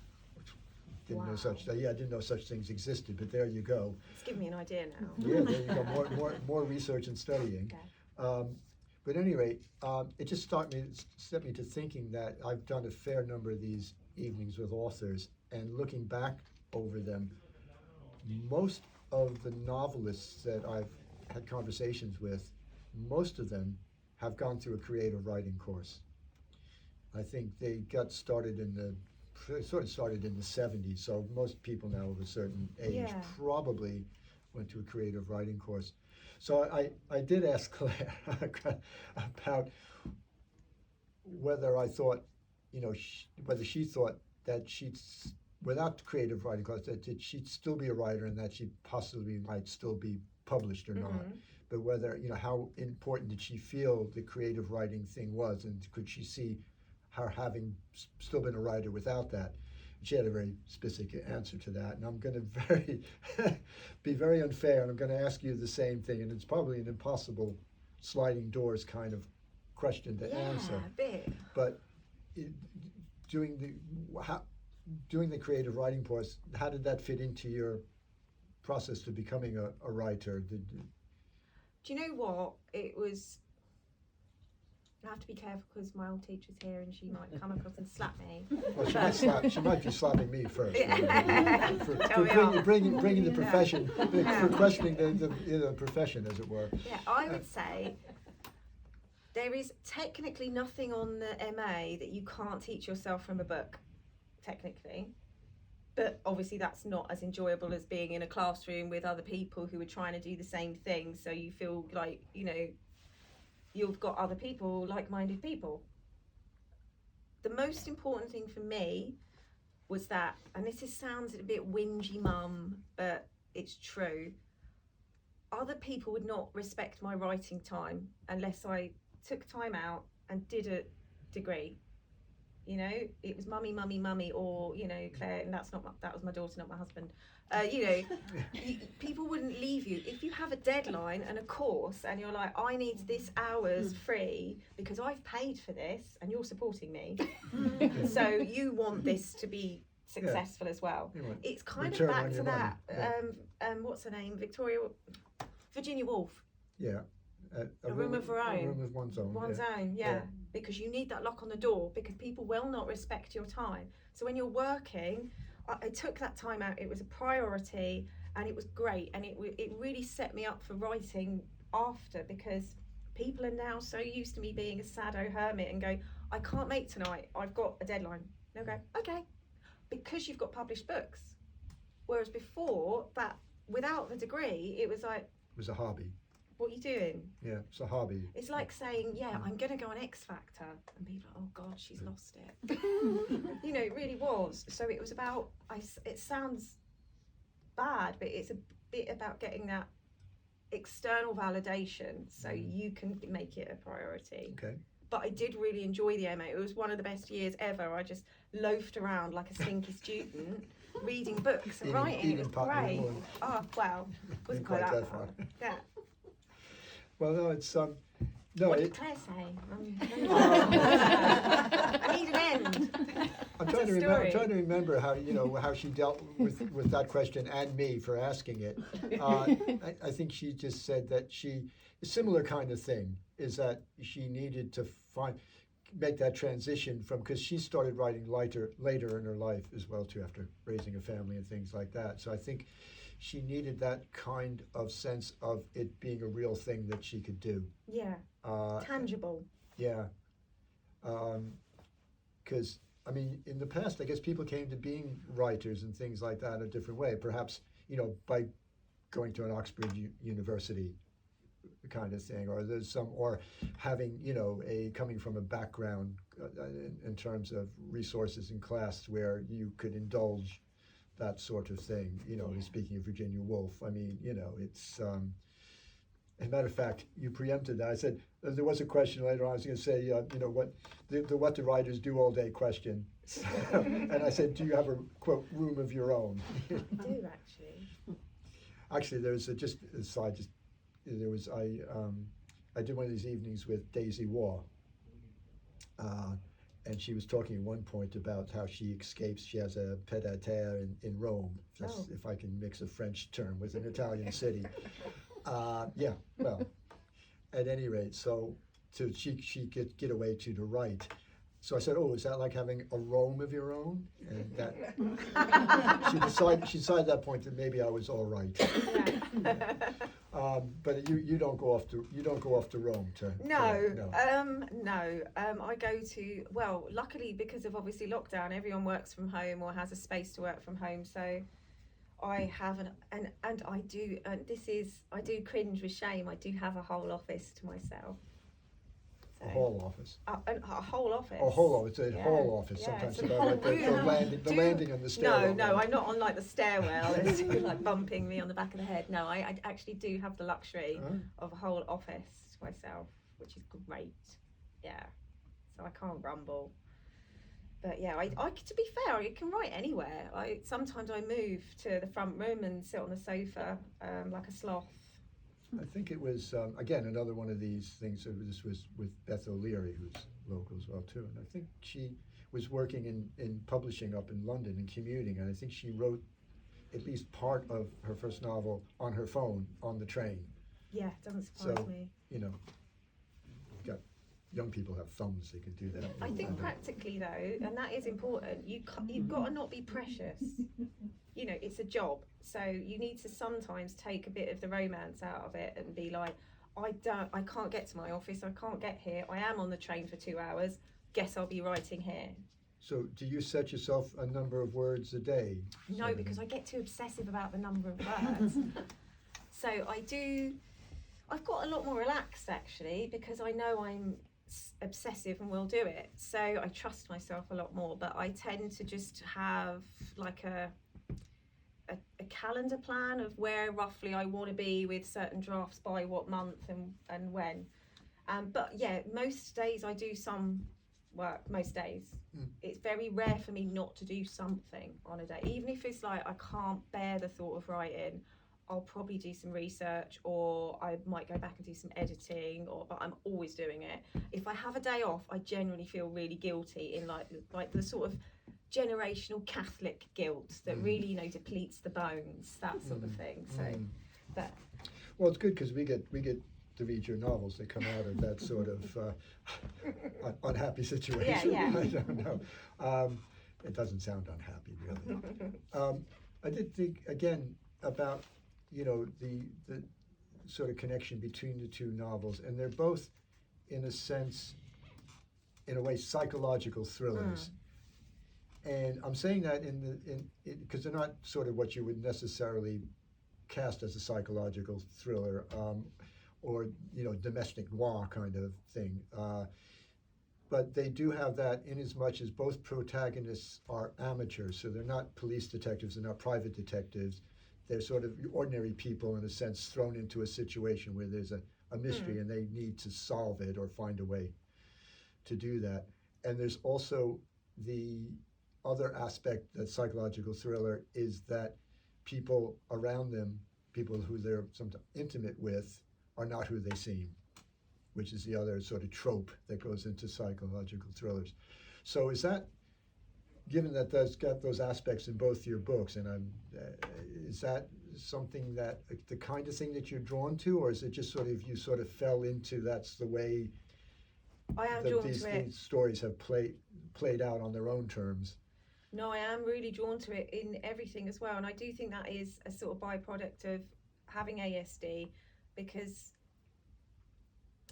Didn't know such. I didn't know such things existed, but there you go. It's giving me an idea now. Yeah, there you go. More research and studying. Okay. But at any rate, it just set me to thinking that I've done a fair number of these evenings with authors, and looking back over them, most of the novelists that I've had conversations with, most of them have gone through a creative writing course. I think they got started sort of started in the 70s, so most people now of a certain age probably went to a creative writing course. So I did ask Clare about whether I thought, whether she thought that without the creative writing class, that she'd still be a writer and that she possibly might still be published or not. But whether, how important did she feel the creative writing thing was, and could she see her having still been a writer without that? She had a very specific answer to that, and I'm going to be very unfair, and I'm going to ask you the same thing, and it's probably an impossible sliding doors kind of question to answer. A bit. But doing the creative writing course, how did that fit into your process to becoming a writer? Do you know what? It was. I have to be careful because my old teacher's here and she might come across and slap me. Well, she might be slapping me first for bringing the profession, for questioning the profession, as it were. Yeah, I would say There is technically nothing on the MA that you can't teach yourself from a book, technically. But obviously that's not as enjoyable as being in a classroom with other people who are trying to do the same thing. So you feel like, you know, you've got other people, like-minded people. The most important thing for me was that, and this sounds a bit whingy mum, but it's true, other people would not respect my writing time unless I took time out and did a degree. You know, it was mummy, mummy, mummy, or, you know, Claire, and that was my daughter, not my husband. You know, people wouldn't leave you. If you have a deadline and a course and you're like, I need this hours free because I've paid for this and you're supporting me. So you want this to be successful as well. It's kind of back to that, what's her name? Virginia Woolf. Yeah. A room of her own. A room of one's own. One's own, because you need that lock on the door because people will not respect your time. So when you're working, I took that time out. It was a priority and it was great, and it really set me up for writing after, because people are now so used to me being a sado hermit and going, I can't make tonight, I've got a deadline. They'll go, okay, because you've got published books. Whereas before that, without the degree, it was like, It was a hobby. what are you doing? Yeah, it's a hobby. It's like saying, yeah, I'm going to go on X Factor. And people are, oh God, she's lost it. You know, it really was. So it was about, it sounds bad, but it's a bit about getting that external validation so you can make it a priority. Okay. But I did really enjoy the MA. It was one of the best years ever. I just loafed around like a stinky student, reading books and writing. It was great. Oh, wow. Wasn't quite that far. Yeah. Well, no, it's What did Claire say? I need an end. I'm trying to remember how, you know, how she dealt with that question and me for asking it. I think she just said that a similar kind of thing is that she needed to make that transition from, because she started writing later in her life as well too, after raising a family and things like that. So I think she needed that kind of sense of it being a real thing that she could do. Yeah. Tangible. Yeah. Because, I mean, in the past, I guess people came to being writers and things like that a different way. Perhaps, you know, by going to an Oxford University kind of thing, or having, you know, coming from a background in terms of resources in class where you could indulge that sort of thing, you know. Speaking of Virginia Woolf, I mean, you know, it's, as a matter of fact, you preempted that. I said, there was a question later on, I was going to say, you know, what the writers do all day question. And I said, do you have a, quote, room of your own? I do, actually. Actually, there's I did one of these evenings with Daisy Waugh. And she was talking at one point about how she escapes. She has a pied-à-terre in Rome, if I can mix a French term with an Italian city. Yeah, well, at any rate, so she get away to write. So I said, oh, is that like having a Rome of your own? And that she decided at that point that maybe I was all right. But you don't go off to Rome to no. I go to, well, luckily because of obviously lockdown, everyone works from home or has a space to work from home. So I have and I do, and I do cringe with shame. I do have a whole office to myself. A whole office. A whole office. A whole office. It's a whole office. Yeah, sometimes it's about like the landing on the stairwell. No, I'm not on like the stairwell. It's like bumping me on the back of the head. No, I actually do have the luxury of a whole office to myself, which is great. Yeah, so I can't grumble. But yeah, I to be fair, I can write anywhere. Sometimes I move to the front room and sit on the sofa like a sloth. I think it was, again, another one of these things. This was with Beth O'Leary, who's local as well too. And I think she was working in publishing up in London and commuting. And I think she wrote at least part of her first novel on her phone on the train. Yeah, doesn't surprise me. You know, young people have thumbs, they can do that. I think practically though, and that is important, you've got to not be precious. You know, it's a job, so you need to sometimes take a bit of the romance out of it and be like, I can't get to my office, I can't get here, I am on the train for 2 hours, guess I'll be writing here. So do you set yourself a number of words a day? No, because I get too obsessive about the number of words. So I've got a lot more relaxed actually, because I know I'm obsessive and will do it. So I trust myself a lot more, but I tend to just have like a calendar plan of where roughly I want to be with certain drafts by what month and when. But yeah, most days I do some work, most days. It's very rare for me not to do something on a day. Even if it's like I can't bear the thought of writing, I'll probably do some research, or I might go back and do some editing, but I'm always doing it. If I have a day off, I generally feel really guilty, in like the sort of generational Catholic guilt that really, you know, depletes the bones, that sort of thing. So that. Well, it's good because we get to read your novels that come out of that sort of unhappy situation. Yeah. I don't know. It doesn't sound unhappy, really. I did think again about, you know, the sort of connection between the two novels, and they're both, in a sense, in a way, psychological thrillers. And I'm saying that because they're not sort of what you would necessarily cast as a psychological thriller, or, you know, domestic noir kind of thing. But they do have that in as much as both protagonists are amateurs, so they're not police detectives, they're not private detectives. They're sort of ordinary people, in a sense, thrown into a situation where there's a mystery and they need to solve it or find a way to do that. And there's also the other aspect that psychological thriller is that people around them, people who they're sometimes intimate with, are not who they seem, which is the other sort of trope that goes into psychological thrillers. So is that, given that that's got those aspects in both your books, and is that something that the kind of thing that you're drawn to, or is it just sort of you sort of fell into that's the way I am drawn these to it. These stories have played out on their own terms? No, I am really drawn to it in everything as well, and I do think that is a sort of byproduct of having ASD, because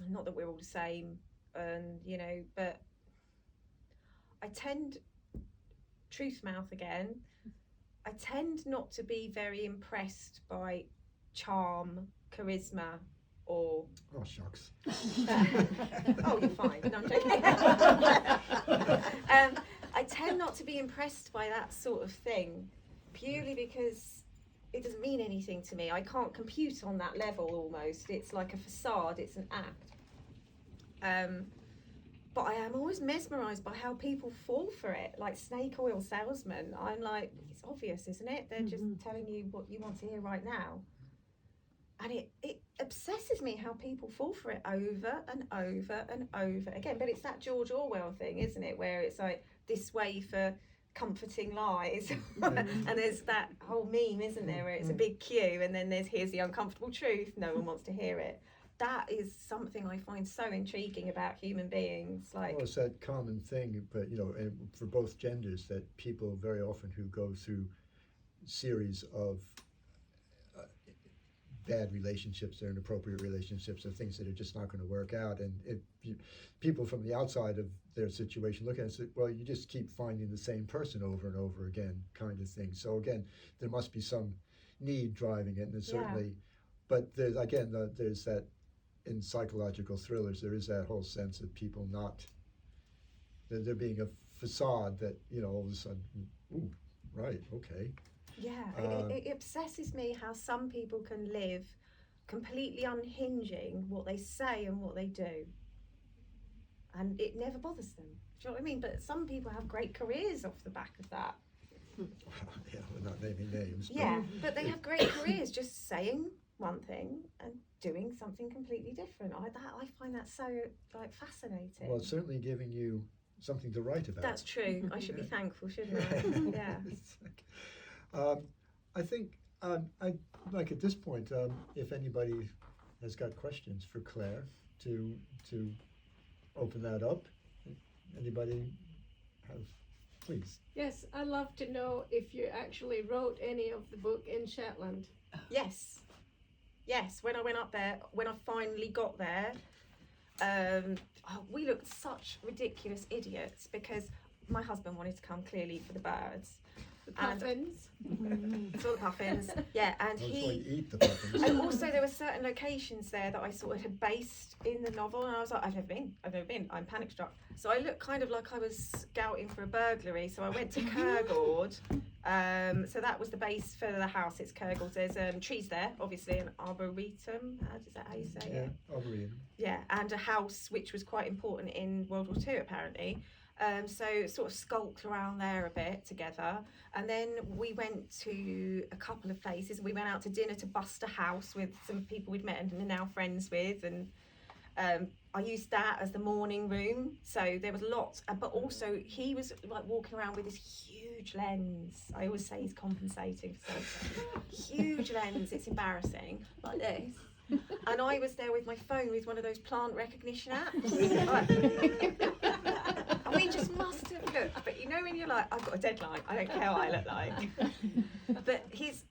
not that we're all the same, and you know, but I tend, truth mouth again, I tend not to be very impressed by charm, charisma, or Oh, shucks. oh, you're fine. No, I'm joking. I tend not to be impressed by that sort of thing, purely because it doesn't mean anything to me. I can't compute on that level almost. It's like a facade, it's an act. But I am always mesmerised by how people fall for it, like snake oil salesmen. I'm like, it's obvious, isn't it? They're just telling you what you want to hear right now. And it obsesses me how people fall for it over and over and over again. But it's that George Orwell thing, isn't it? Where it's like, this way for comforting lies. And there's that whole meme, isn't there, where it's a big queue and then there's, here's the uncomfortable truth, no one wants to hear it. That is something I find so intriguing about human beings. Like, well, it's that common thing, but you know, and for both genders, that people very often who go through series of bad relationships or inappropriate relationships or things that are just not going to work out, and people from the outside of their situation look at it and say, well, you just keep finding the same person over and over again, kind of thing. So again, there must be some need driving it, and there's certainly, but there's again, there's that in psychological thrillers, there is that whole sense of people not, there being a facade that, you know, all of a sudden, ooh, right, okay. yeah, it obsesses me how some people can live completely unhinging what they say and what they do, and it never bothers them. Do you know what I mean? But some people have great careers off the back of that. Yeah, we're not naming names. Yeah, but they have great careers just saying one thing and doing something completely different. I find that so like fascinating. Well, it's certainly giving you something to write about. That's true. I should be thankful, shouldn't I? Yeah. I think I'd like at this point, if anybody has got questions for Claire, to open that up. Anybody have, please? Yes, I'd love to know if you actually wrote any of the book in Shetland. Yes. Yes, when I went up there, when I finally got there, we looked such ridiculous idiots because my husband wanted to come clearly for the birds. The puffins. Saw the puffins, yeah, and That's why he. you eat the puffins. And also there were certain locations there that I sort of had based in the novel, and I was like, I've never been, I'm panic struck. So I looked kind of like I was scouting for a burglary, so I went to Kirgord. So that was the base for the house, it's Kirgord. There's trees there, obviously, an arboretum, is that how you say it? Arboretum. Yeah, and a house which was quite important in World War II apparently. So sort of skulked around there a bit together, and then we went to a couple of places. We went out to dinner to Buster House with some people we'd met and are now friends with, and I used that as the morning room. So there was lots, but also he was like walking around with this huge lens. I always say he's compensating for something. Huge lens, it's embarrassing, like this. And I was there with my phone with one of those plant recognition apps. And we just must have looked, but you know when you're like, I've got a deadline, I don't care what I look like. But his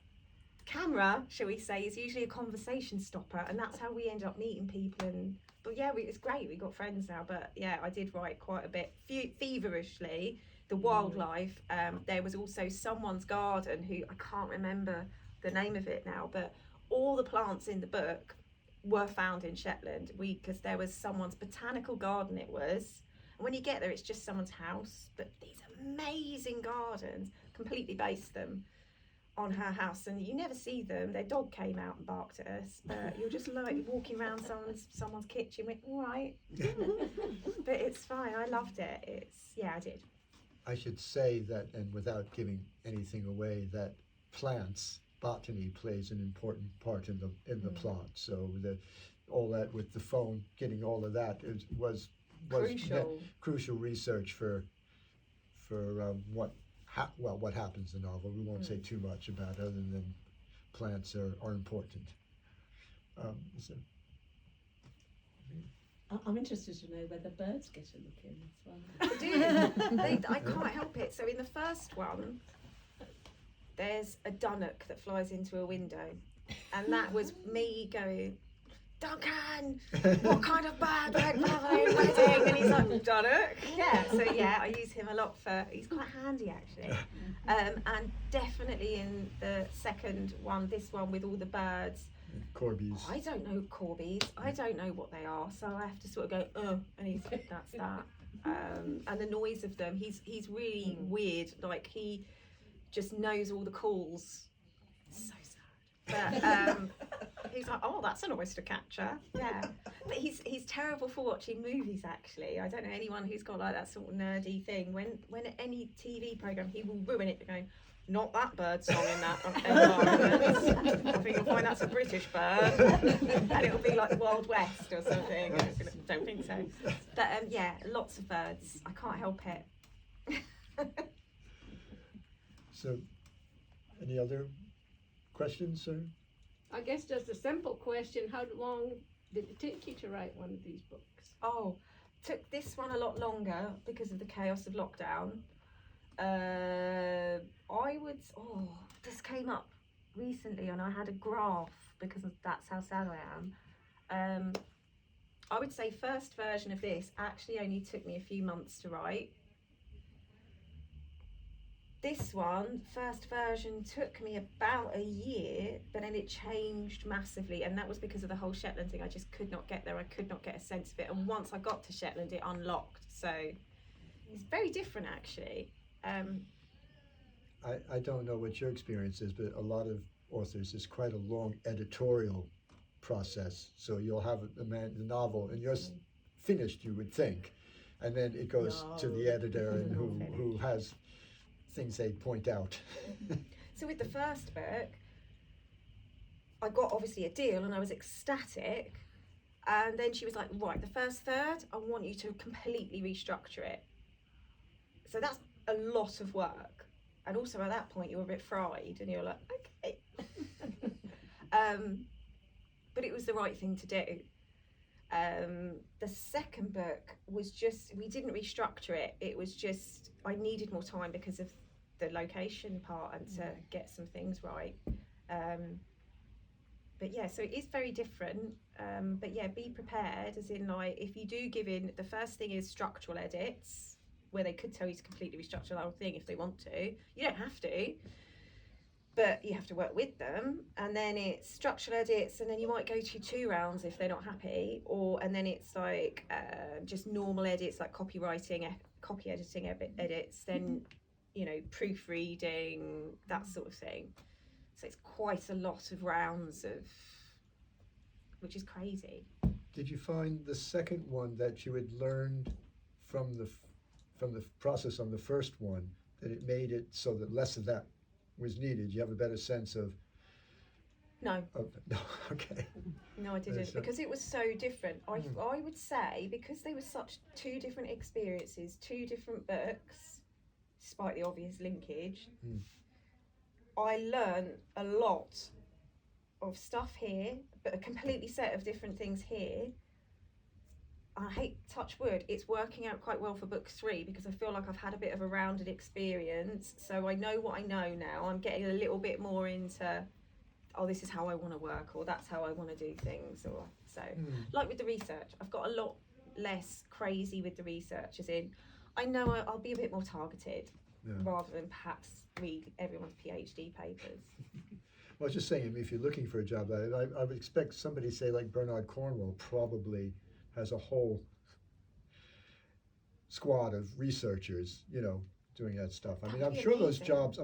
camera, shall we say, is usually a conversation stopper, and that's how we ended up meeting people. And but yeah, it's great, we got friends now. But yeah, I did write quite a bit feverishly. The wildlife, there was also someone's garden who, I can't remember the name of it now, but all the plants in the book were found in Shetland, because there was someone's botanical garden it was. And when you get there, it's just someone's house, but these amazing gardens, completely based them on her house, and you never see them. Their dog came out and barked at us, but you're just like walking around someone's kitchen with, all right. But it's fine, I loved it. I did. I should say that, and without giving anything away, that plants, botany plays an important part in the plot. So all that with the phone, getting all of that was crucial research for what happens in the novel. We won't say too much about it, other than plants are important. I'm interested to know whether birds get a look in as well. I do. I can't help it. So in the first one, there's a dunnock that flies into a window, and that was me going, Duncan, what kind of bird wedding? And he's like, dunnock. Yeah, so yeah, I use him a lot he's quite handy actually. And definitely in the second one, this one with all the birds, Corbies. I don't know corbies, I don't know what they are, so I have to sort of go, and he's like, that's that. And the noise of them, he's really weird, like he just knows all the calls. It's so sad. But he's like, oh, that's an oyster catcher. Yeah. But he's terrible for watching movies actually. I don't know anyone who's got like that sort of nerdy thing. When any TV programme, he will ruin it going, not that bird song in that environment. I think you'll find that's a British bird. And it'll be like the Wild West or something. I don't think so. But yeah, lots of birds. I can't help it. So, any other questions, sir? I guess just a simple question, how long did it take you to write one of these books? Oh, took this one a lot longer because of the chaos of lockdown. This came up recently and I had a graph because that's how sad I am. I would say first version of this actually only took me a few months to write. This one, first version, took me about a year, but then it changed massively, and that was because of the whole Shetland thing. I just could not get there. I could not get a sense of it, and once I got to Shetland, it unlocked. So it's very different, actually. I don't know what your experience is, but a lot of authors, it's quite a long editorial process. So you'll have the novel, and you're finished, you would think, and then it goes to the editor, and who has things they point out. So with the first book, I got obviously a deal and I was ecstatic, and then she was like, right, the first third, I want you to completely restructure it. So that's a lot of work, and also at that point you're a bit fried and you're like, okay. But it was the right thing to do. The second book was just, we didn't restructure it, it was just, I needed more time because of the location part and to get some things right. but yeah, so it is very different. But yeah, be prepared, as in, like, if you do give in, the first thing is structural edits, where they could tell you to completely restructure the whole thing if they want to. You don't have to, but you have to work with them. And then it's structural edits, and then you might go to 2 rounds if they're not happy, and then it's like just normal edits, like copywriting, copy editing edits, then proofreading, that sort of thing. So it's quite a lot of rounds which is crazy. Did you find the second one that you had learned from the process on the first one, that it made it so that less of that was needed? You have a better sense of? No. No, okay. No, I didn't, because it was so different. I would say, because they were such 2 different experiences, 2 different books, despite the obvious linkage, I learned a lot of stuff here, but a completely set of different things here. I hate, touch wood, it's working out quite well for book 3, because I feel like I've had a bit of a rounded experience, so I know what I know now. I'm getting a little bit more into, this is how I want to work, or that's how I want to do things, or so. Like with the research, I've got a lot less crazy with the research, as in, I know I'll be a bit more targeted, rather than perhaps read everyone's PhD papers. Well, I was just saying, if you're looking for a job, I would expect somebody, say, like Bernard Cornwell, probably has a whole squad of researchers, doing that stuff. I mean, I'm sure those jobs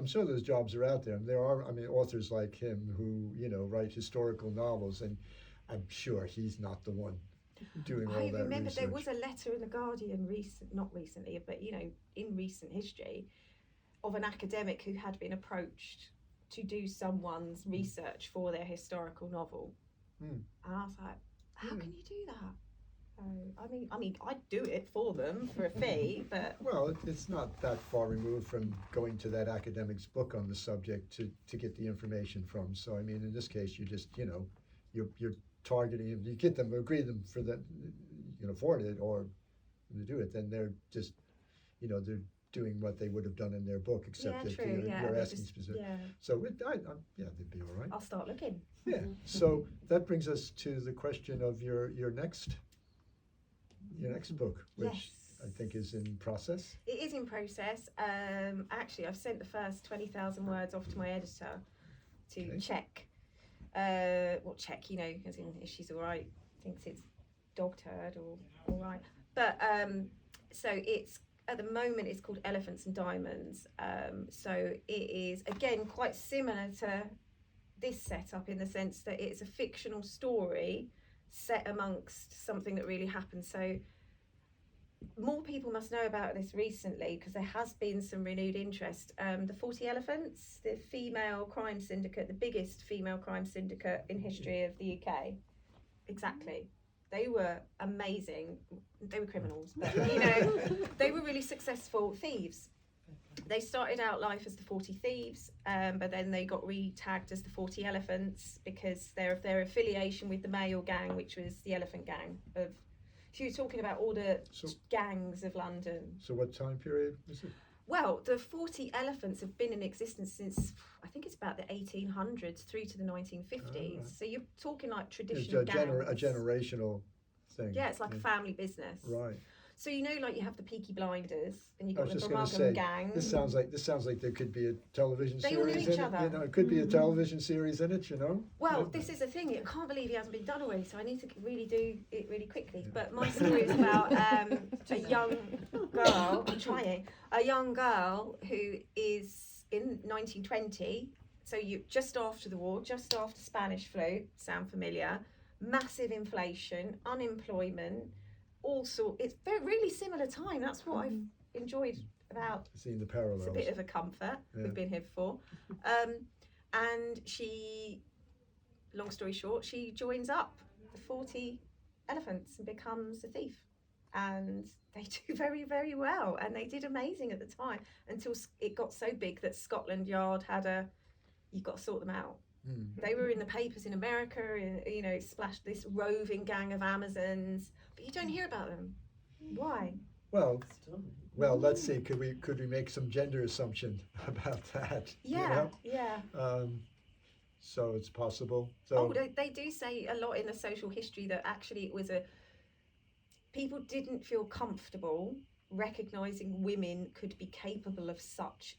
are out there. And there are, authors like him who, write historical novels, and I'm sure he's not the one doing all that research. I remember there was a letter in the Guardian not recently, but in recent history, of an academic who had been approached to do someone's research for their historical novel. And I was like, how can you do that? I mean, I'd do it for them for a fee, but... Well, it's not that far removed from going to that academic's book on the subject to get the information from. So, I mean, in this case, you just, you're targeting them. You get them, agree them for that, you can afford it, or to do it, then they're just, they're doing what they would have done in their book, except that you're asking specific. Yeah. So, they'd be all right. I'll start looking. Yeah. So that brings us to the question of your next book, which I think is in process. It is in process. Actually, I've sent the first 20,000 words off to my editor to check. Check, as in if she's all right, thinks it's dog turd or all right. But so it's, at the moment, it's called Elephants and Diamonds. So it is, again, quite similar to this setup, in the sense that it's a fictional story set amongst something that really happened. So more people must know about this recently, because there has been some renewed interest. The 40 Elephants, the female crime syndicate, the biggest female crime syndicate in history of the UK. Exactly. They were amazing. They were criminals, but they were really successful thieves. They started out life as the 40 Thieves, but then they got re-tagged as the 40 Elephants, because of their affiliation with the male gang, which was the Elephant Gang. So you're talking about all the gangs of London. So what time period is it? Well, the 40 Elephants have been in existence since, I think it's about the 1800s through to the 1950s. Right. So you're talking like traditional gangs. A generational thing. Yeah, it's like a family business. Right. So you have the Peaky Blinders, and you've got the Birmingham gang. This sounds like there could be a television series. They all knew each other. It could be a television series in it. Well, this is the thing. I can't believe it hasn't been done already. So I need to really do it really quickly. Yeah. But my story is about a young girl. I'm trying. A young girl who is in 1920. So just after the war, just after Spanish flu. Sound familiar? Massive inflation, unemployment. Also, it's really similar time. That's what I've enjoyed about. Seeing the parallels. It's a bit of a comfort. We've been here before. And she, long story short, she joins up the 40 Elephants and becomes a thief. And they do very, very well. And they did amazing at the time, until it got so big that Scotland Yard had you've got to sort them out. They were in the papers in America, and splashed this roving gang of Amazons, but you don't hear about them. Why? Well, let's see. Could we make some gender assumption about that? Yeah. So it's possible. Oh, So they do say a lot in the social history that actually it was people didn't feel comfortable recognising women could be capable of such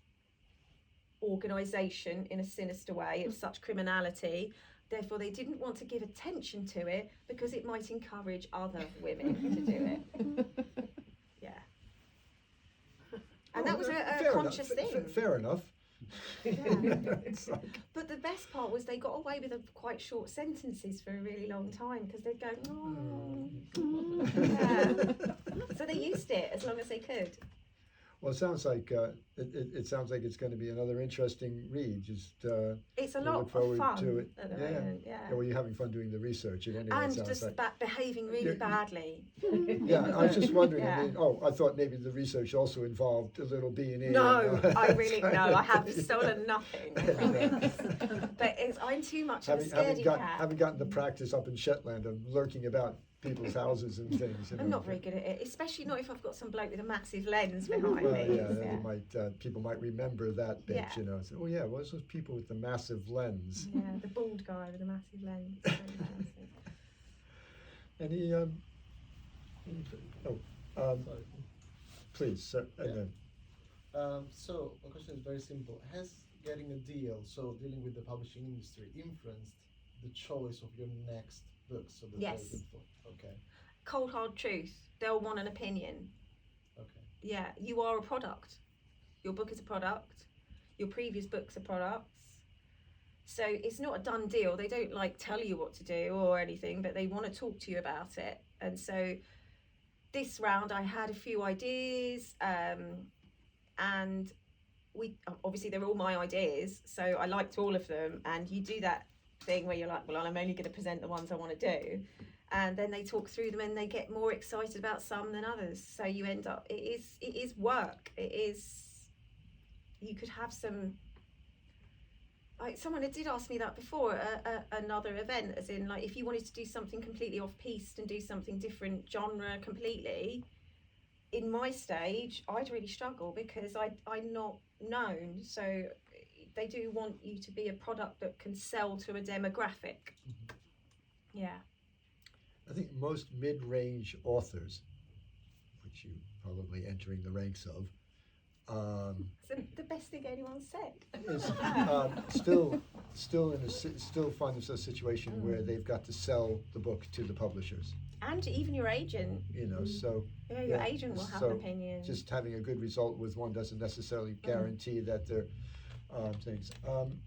organisation in a sinister way, of such criminality. Therefore, they didn't want to give attention to it because it might encourage other women to do it. Yeah. And that was a conscious thing. Fair enough. Yeah. It's like, But the best part was they got away with quite short sentences for a really long time because they'd go, oh. Yeah. So they used it as long as they could. well, it sounds like it sounds like it's going to be another interesting read. Just It's a we lot look of forward fun to it. at the Yeah. moment. Yeah. Well, you're having fun doing the research, at any rate, And it sounds just like. behaving really You're- badly. Yeah, I was just wondering. Yeah. I mean, I thought maybe the research also involved a little B&E. No, I really no. I have stolen nothing. I Yeah. promise. But I'm too much of a having scaredy cat. haven't gotten the practice up in Shetland of lurking about people's houses and things. I'm not very good at it, especially not if I've got some bloke with a massive lens behind Well, me. yeah, they might people might remember that bit, Yeah. you know. So, oh yeah, what's those people with the massive lens? Yeah, the bald guy with a massive lens. Any please, sir, and Yeah. then So my question is very simple. Has getting a deal, so dealing with the publishing industry, influenced the choice of your next book? So the Yes. very good book. Okay. Cold hard truth. They'll want an opinion. Okay. Yeah, you are a product. Your book is a product. Your previous books are products. So it's not a done deal. They don't tell you what to do or anything, but they want to talk to you about it. And so this round I had a few ideas, and we obviously they're all my ideas, so I liked all of them. And you do that thing where you're like, well, I'm only going to present the ones I want to do, and then they talk through them and they get more excited about some than others. So you end up it is work. It is, you could have some. Someone did ask me that before another event, as in if you wanted to do something completely off piste and do something different genre completely. In my stage, I'd really struggle because I'm not known. So they do want you to be a product that can sell to a demographic. Yeah. I think most mid-range authors, which you probably entering the ranks of, It's the best thing anyone said. is still find themselves in a situation where they've got to sell the book to the publishers. And even your agent. You know, so Yeah, your Yeah, agent will have so an opinion. just having a good result with one doesn't necessarily guarantee that they're things.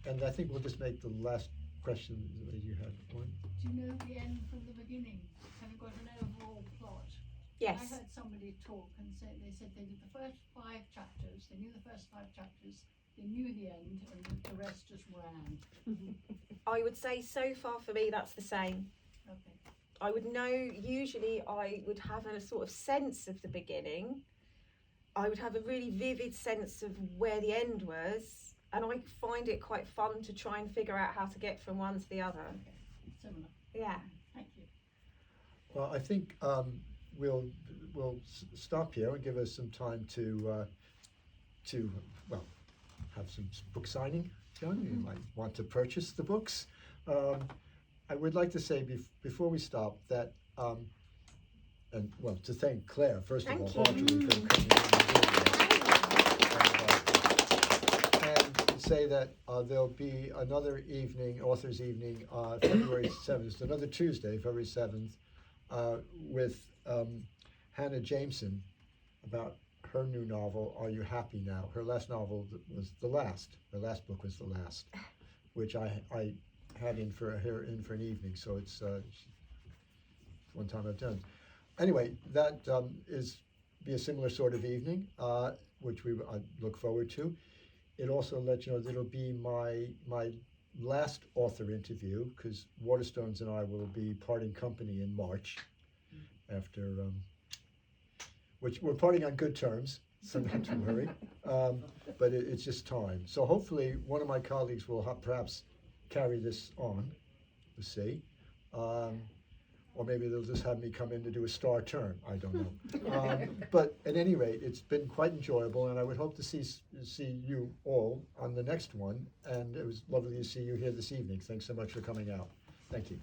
And I think we'll just make the last question that you had one. Do you know the end from the beginning? Have you got an overall plot? I Yes. heard somebody talk and they said they did the first 5 chapters, they knew the first 5 chapters, they knew the end, and the rest just ran. I would say so far for me that's the same. Okay. I would know, usually I would have a sort of sense of the beginning. I would have a really vivid sense of where the end was, and I find it quite fun to try and figure out how to get from one to the other. Okay. Similar. Yeah. Thank you. Well, I think we'll stop here and give us some time to have some book signing done. You might want to purchase the books. I would like to say before we stop that, to thank Clare first of all Thank you. heartily for coming and to say that there'll be another evening, authors' evening, February 7th, another Tuesday, February 7th, with Hannah Jameson about her new novel, Are You Happy Now? Her last novel was The Last. Her last book was The Last, which I had in for an evening, so it's one time I've done. Anyway, that be a similar sort of evening, which I look forward to. It also lets you know that it'll be my last author interview, because Waterstones and I will be parting company in March, after which we're parting on good terms, so not to worry. But it's just time. So hopefully one of my colleagues will perhaps carry this on. We'll see. or maybe they'll just have me come in to do a star turn. I don't know. But at any rate, it's been quite enjoyable, and I would hope to see you all on the next one. And it was lovely to see you here this evening. Thanks so much for coming out. Thank you.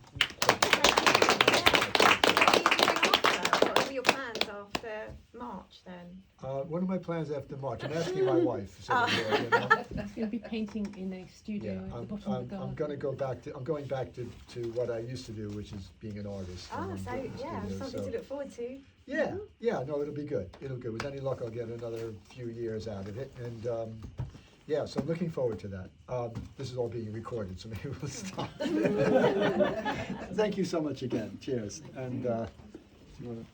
What are your plans after March then? What are my plans after March? I'm asking my wife. So you know. He's going to be painting in a studio Yeah, at the bottom of the garden. I'm going back to what I used to do, which is being an artist. Oh, and so I'm in the yeah, studio, something so- to look forward to. Yeah, no, it'll be good. It'll be good. With any luck, I'll get another few years out of it, and yeah, so I'm looking forward to that. This is all being recorded, so maybe we'll stop. Thank you so much again. Cheers. And do you want to?